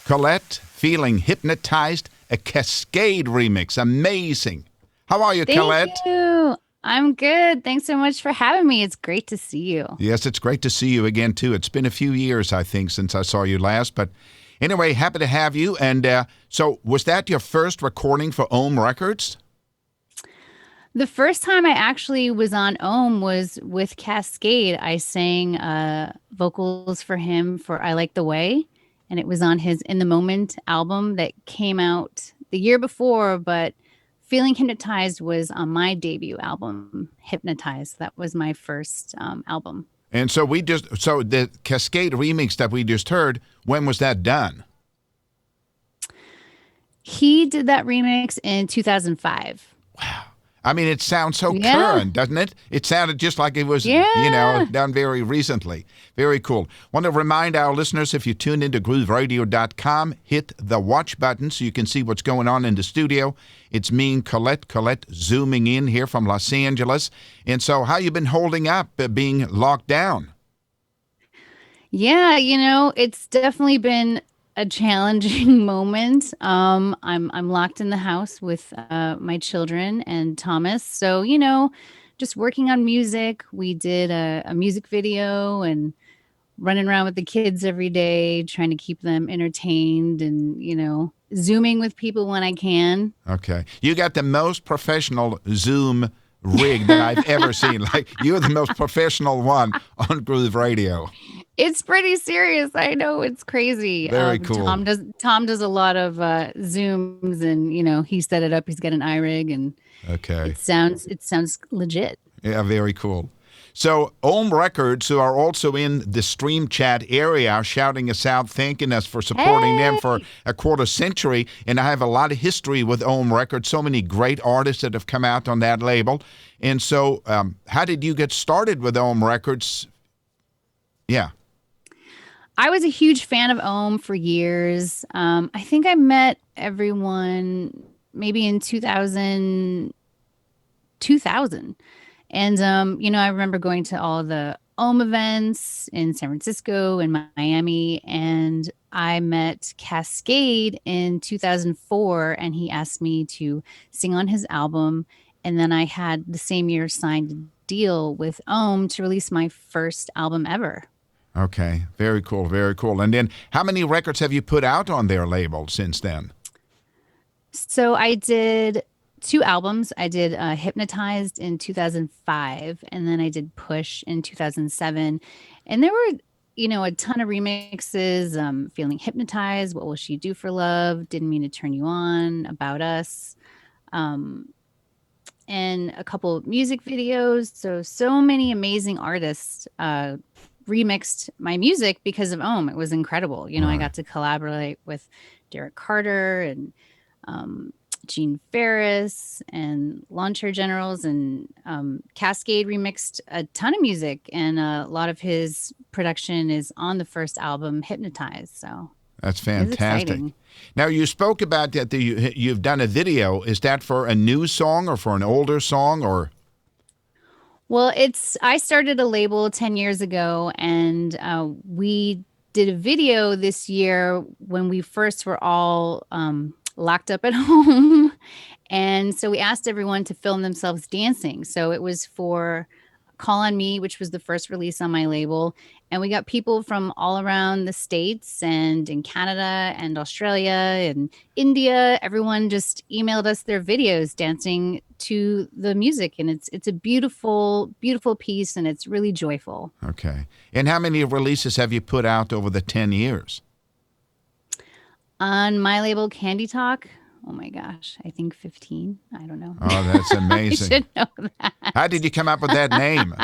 Colette, Feeling Hypnotized, a Cascade remix. Amazing. How are you, Colette? Thank you. I'm good. Thanks so much for having me. It's great to see you. Yes, it's great to see you again, too. It's been a few years, I think, since I saw you last. But anyway, happy to have you. And so was that your first recording for Ohm Records? The first time I actually was on Ohm was with Cascade. I sang vocals for him for I Like the Way, and it was on his In the Moment album that came out the year before, but Feeling Hypnotized was on my debut album, Hypnotized. That was my first album. And so so the Cascade remix that we just heard, when was that done? He did that remix in 2005. Wow. I mean, it sounds so Yeah. current, doesn't it? It sounded just like it was, Yeah. done very recently. Very cool. Want to remind our listeners, if you tune into grooveradio.com, hit the watch button so you can see what's going on in the studio. It's me and Colette zooming in here from Los Angeles. And so how you been holding up being locked down? Yeah, it's definitely been a challenging moment. I'm locked in the house with my children and Thomas. So, just working on music. We did a music video and running around with the kids every day, trying to keep them entertained and, Zooming with people when I can. Okay. You got the most professional Zoom rig that I've ever seen. Like, you're the most professional one on Groove Radio. It's pretty serious. I know, it's crazy. Very cool. Tom does a lot of Zooms, and he set it up. He's got an iRig, and okay, it sounds legit. Yeah, very cool. So Ohm Records, who are also in the stream chat area, are shouting us out, thanking us for supporting them for a quarter century. And I have a lot of history with Ohm Records. So many great artists that have come out on that label. And so, how did you get started with Ohm Records? Yeah. I was a huge fan of Ohm for years. I think I met everyone maybe in 2000. And, I remember going to all the Ohm events in San Francisco and Miami. And I met Cascade in 2004, and he asked me to sing on his album. And then I had the same year signed a deal with Ohm to release my first album ever. Okay, very cool, very cool. And then how many records have you put out on their label since then? So I did 2 albums. I did Hypnotized in 2005, and then I did Push in 2007. And there were, a ton of remixes, Feeling Hypnotized, What Will She Do for Love, Didn't Mean to Turn You On, About Us, and a couple of music videos. So many amazing artists remixed my music because of Ohm. It was incredible. I got to collaborate with Derek Carter and Gene Ferris and Lawn Chair Generals, and Cascade remixed a ton of music, and a lot of his production is on the first album, Hypnotized. So that's fantastic. Now, you spoke about that you've done a video. Is that for a new song or for an older song, or? Well, I started a label 10 years ago, and we did a video this year when we first were all locked up at home. And so we asked everyone to film themselves dancing. So it was for Call on Me, which was the first release on my label. And we got people from all around the States and in Canada and Australia and India. Everyone just emailed us their videos dancing to the music. And it's a beautiful, beautiful piece, and it's really joyful. Okay. And how many releases have you put out over the 10 years? On my label, Candy Talk, oh my gosh, I think 15. I don't know. Oh, that's amazing. I should know that. How did you come up with that name?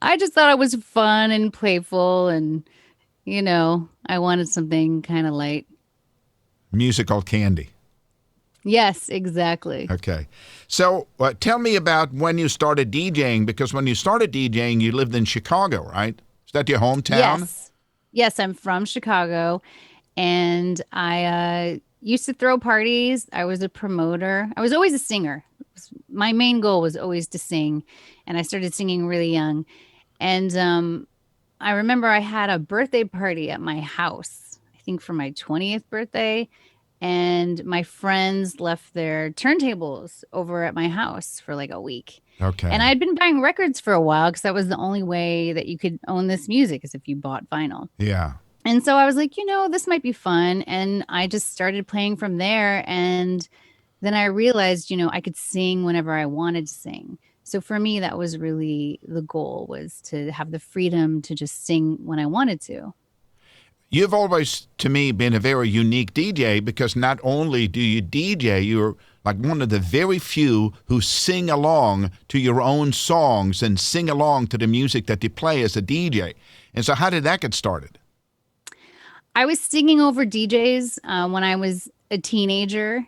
I just thought it was fun and playful, and, I wanted something kind of light. Musical candy. Yes, exactly. Okay. So tell me about when you started DJing, because when you started DJing, you lived in Chicago, right? Is that your hometown? Yes, I'm from Chicago. And I used to throw parties. I was a promoter. I was always a singer. My main goal was always to sing. And I started singing really young. And I remember I had a birthday party at my house. I I think for my 20th birthday. And my friends left their turntables over at my house for like a week. And Okay. I'd been buying records for a while because that was the only way that you could own this music is if you bought vinyl. Yeah. And so I was like, this might be fun. And I just started playing from there. And then I realized, I could sing whenever I wanted to sing. So for me, that was really the goal was to have the freedom to just sing when I wanted to. You've always, to me, been a very unique DJ because not only do you DJ, you're like one of the very few who sing along to your own songs and sing along to the music that you play as a DJ. And so how did that get started? I was singing over DJs when I was a teenager.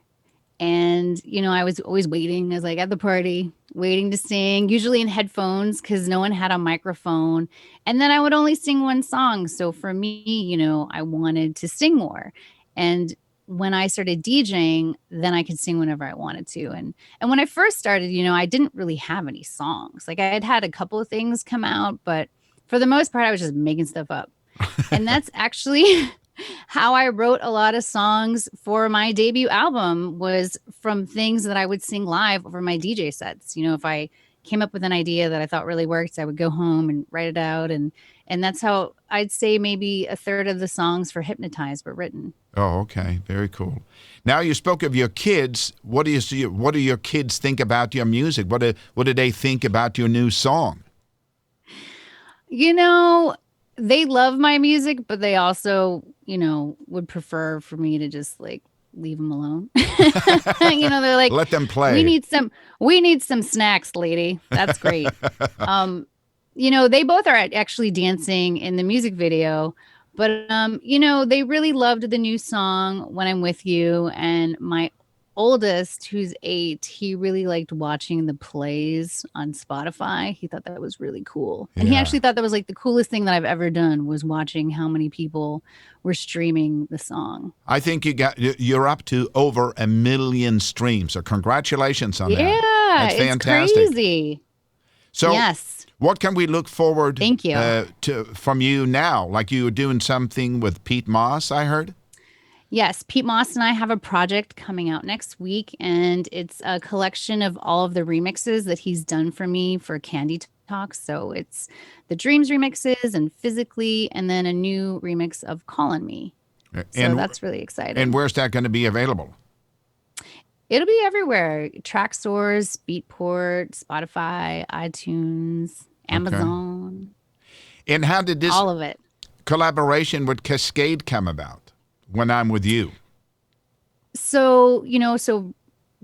And, I was always waiting. I was like at the party, waiting to sing, usually in headphones because no one had a microphone. And then I would only sing one song. So for me, I wanted to sing more. And when I started DJing, then I could sing whenever I wanted to. And when I first started, I didn't really have any songs. Like I had a couple of things come out, but for the most part, I was just making stuff up. And that's actually how I wrote a lot of songs for my debut album was from things that I would sing live over my DJ sets. If I came up with an idea that I thought really worked, I would go home and write it out. And that's how I'd say maybe a third of the songs for Hypnotized were written. Oh, okay. Very cool. Now you spoke of your kids. What do your kids think about your music? What do they think about your new song? They love my music, but they also, would prefer for me to just like leave them alone. They're like, let them play. We need some snacks, lady. That's great. They both are actually dancing in the music video, but they really loved the new song When I'm With You. And my oldest, who's 8, he really liked watching the plays on Spotify. He thought that was really cool. And he actually thought that was like the coolest thing that I've ever done was watching how many people were streaming the song. I think you're up to over 1 million streams. So congratulations on that. Yeah, that's fantastic. It's crazy. So yes. What can we look forward Thank you. From you now? Like you were doing something with Pete Moss, I heard? Yes, Pete Moss and I have a project coming out next week, and it's a collection of all of the remixes that he's done for me for Candy Talks. So it's the Dreams remixes and Physically, and then a new remix of Call on Me. So that's really exciting. And where's that going to be available? It'll be everywhere. Track stores, Beatport, Spotify, iTunes, Amazon. Okay. And how did this all of it collaboration with Cascade come about? When I'm With You. So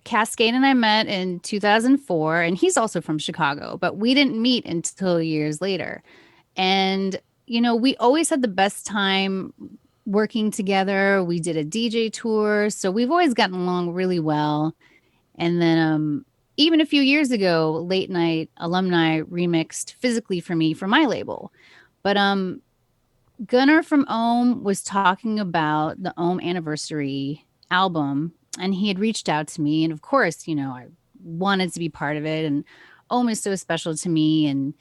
Cascade and I met in 2004, and he's also from Chicago, but we didn't meet until years later. And, we always had the best time working together. We did a DJ tour, so we've always gotten along really well. And then even a few years ago, Late Night Alumni remixed Physically for me for my label. But Gunnar from Ohm was talking about the Ohm anniversary album, and he had reached out to me. And of course, I wanted to be part of it. And Ohm is so special to me and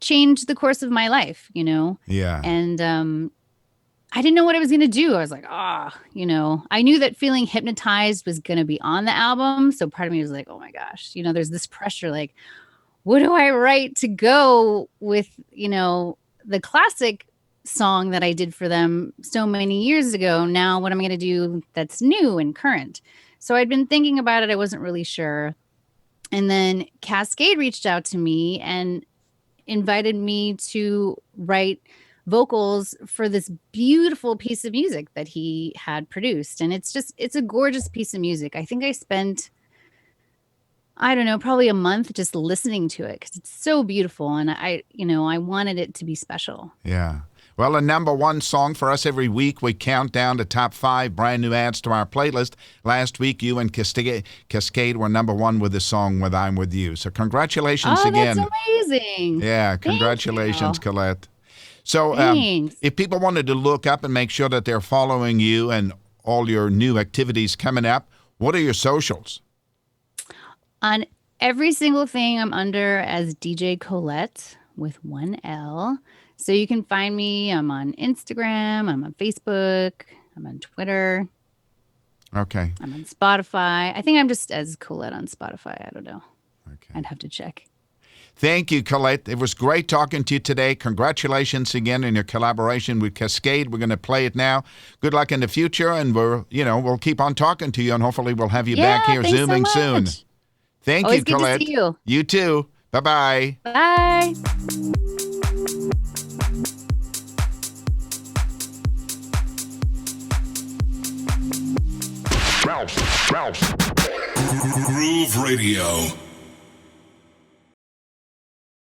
changed the course of my life, Yeah. And I didn't know what I was going to do. I was like, I knew that Feeling Hypnotized was going to be on the album. So part of me was like, oh my gosh, there's this pressure. Like, what do I write to go with, the classic song that I did for them so many years ago. Now what am I going to do that's new and current? So I'd been thinking about it. I wasn't really sure. And then Cascade reached out to me and invited me to write vocals for this beautiful piece of music that he had produced. And it's a gorgeous piece of music. I think I spent, I don't know, probably a month just listening to it because it's so beautiful. And I wanted it to be special. Yeah. Well, a number one song for us every week. We count down the top 5 brand new adds to our playlist. Last week, you and Cascade were number 1 with the song When I'm With You. So congratulations again. That's amazing. Yeah, congratulations, Colette. So if people wanted to look up and make sure that they're following you and all your new activities coming up, what are your socials? On every single thing, I'm under as DJ Colette with 1 L. So you can find me. I'm on Instagram. I'm on Facebook. I'm on Twitter. Okay. I'm on Spotify. I think I'm just as Colette on Spotify. I don't know. Okay. I'd have to check. Thank you, Colette. It was great talking to you today. Congratulations again on your collaboration with Cascade. We're going to play it now. Good luck in the future, and we'll keep on talking to you, and hopefully we'll have you back here thanks Zooming so soon. much. Thank Always you, good Colette. to see you. You too. Bye-bye. Bye. Groove Radio.